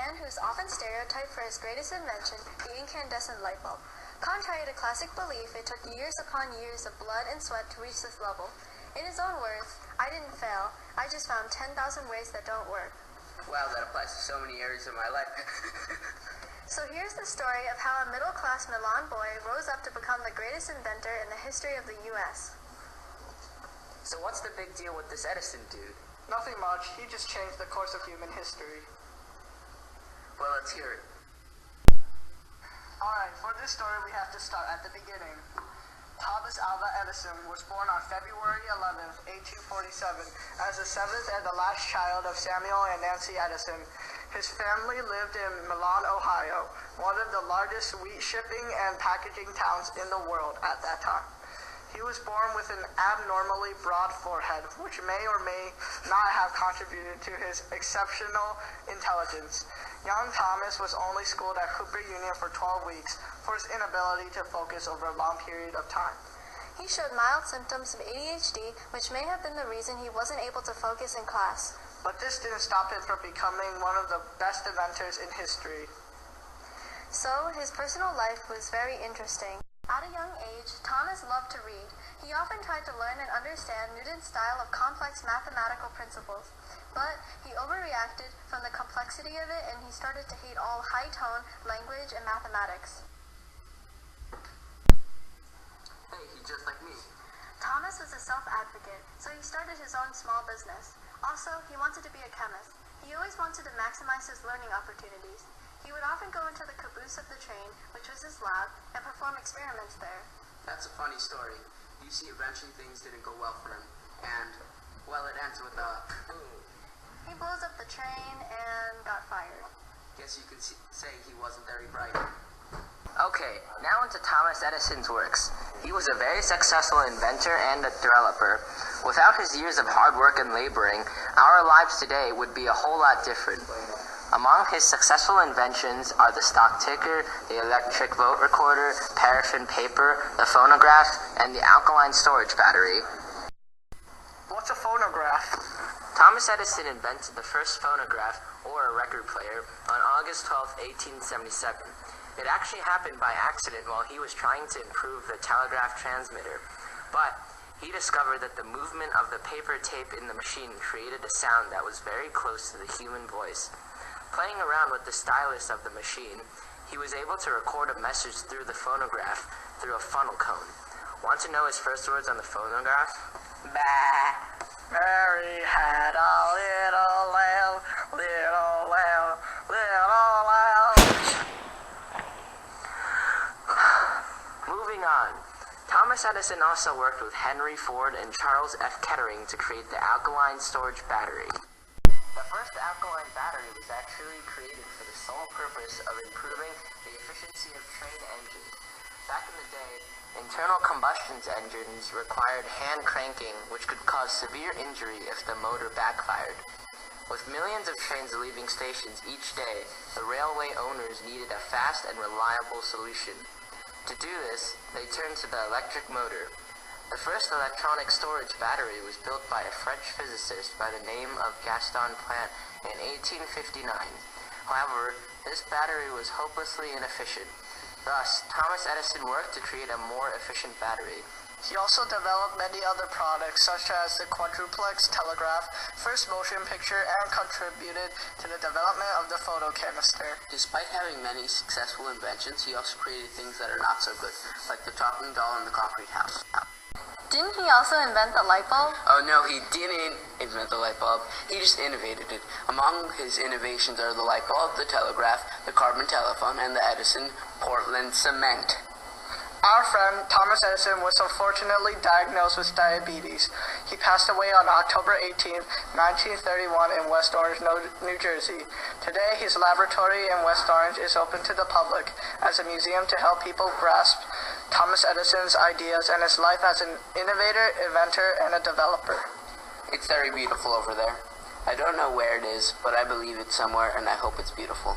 man who is often stereotyped for his greatest invention, the incandescent light bulb. Contrary to classic belief, it took years upon years of blood and sweat to reach this level. In his own words, "I didn't fail, I just found 10,000 ways that don't work." Wow, that applies to so many areas of my life. So here's the story of how a middle-class Milan boy rose up to become the greatest inventor in the history of the U.S. So what's the big deal with this Edison dude? Nothing much. He just changed the course of human history. Well, let's hear it. Alright, for this story we have to start at the beginning. Thomas Alva Edison was born on February 11th, 1847, as the seventh and the last child of Samuel and Nancy Edison. His family lived in Milan, Ohio, one of the largest wheat shipping and packaging towns in the world at that time. He was born with an abnormally broad forehead, which may or may not have contributed to his exceptional intelligence. Young Thomas was only schooled at Cooper Union for 12 weeks for his inability to focus over a long period of time. He showed mild symptoms of ADHD, which may have been the reason he wasn't able to focus in class. But this didn't stop him from becoming one of the best inventors in history. So, his personal life was very interesting. At a young age, Thomas loved to read. He often tried to learn and understand Newton's style of complex mathematical principles. But he overreacted from the complexity of it, and he started to hate all high-tone language and mathematics. Hey, he's just like me. Thomas was a self-advocate, so he started his own small business. Also, he wanted to be a chemist. He always wanted to maximize his learning opportunities. He would often go into the caboose of the train, which was his lab, and perform experiments there. That's a funny story. You see, eventually things didn't go well for him. And, well, it ends with a boom. He blows up the train and got fired. Guess you could say he wasn't very bright. Okay, now into Thomas Edison's works. He was a very successful inventor and a developer. Without his years of hard work and laboring, our lives today would be a whole lot different. Among his successful inventions are the stock ticker, the electric vote recorder, paraffin paper, the phonograph, and the alkaline storage battery. What's a phonograph? Thomas Edison invented the first phonograph, or a record player, on August 12, 1877. It actually happened by accident while he was trying to improve the telegraph transmitter. But he discovered that the movement of the paper tape in the machine created a sound that was very close to the human voice. Playing around with the stylus of the machine, he was able to record a message through the phonograph through a funnel cone. Want to know his first words on the phonograph? Bah! Mary had a little lamb, little lamb, little lamb. Moving on. Thomas Edison also worked with Henry Ford and Charles F. Kettering to create the alkaline storage battery. The first alkaline battery was actually created for the sole purpose of improving the efficiency of train engines. Back in the day, internal combustion engines required hand cranking, which could cause severe injury if the motor backfired. With millions of trains leaving stations each day, the railway owners needed a fast and reliable solution. To do this, they turned to the electric motor. The first electronic storage battery was built by a French physicist by the name of Gaston Planck in 1859. However, this battery was hopelessly inefficient. Thus, Thomas Edison worked to create a more efficient battery. He also developed many other products, such as the quadruplex telegraph, first motion picture, and contributed to the development of the photocanister. Despite having many successful inventions, he also created things that are not so good, like the talking doll and the concrete house. Didn't he also invent the light bulb? Oh no, he didn't invent the light bulb. He just innovated it. Among his innovations are the light bulb, the telegraph, the carbon telephone, and the Edison Portland cement. Our friend Thomas Edison was unfortunately diagnosed with diabetes. He passed away on October 18, 1931 in West Orange, New Jersey. Today, his laboratory in West Orange is open to the public as a museum to help people grasp Thomas Edison's ideas and his life as an innovator, inventor, and a developer. It's very beautiful over there. I don't know where it is, but I believe it's somewhere, and I hope it's beautiful.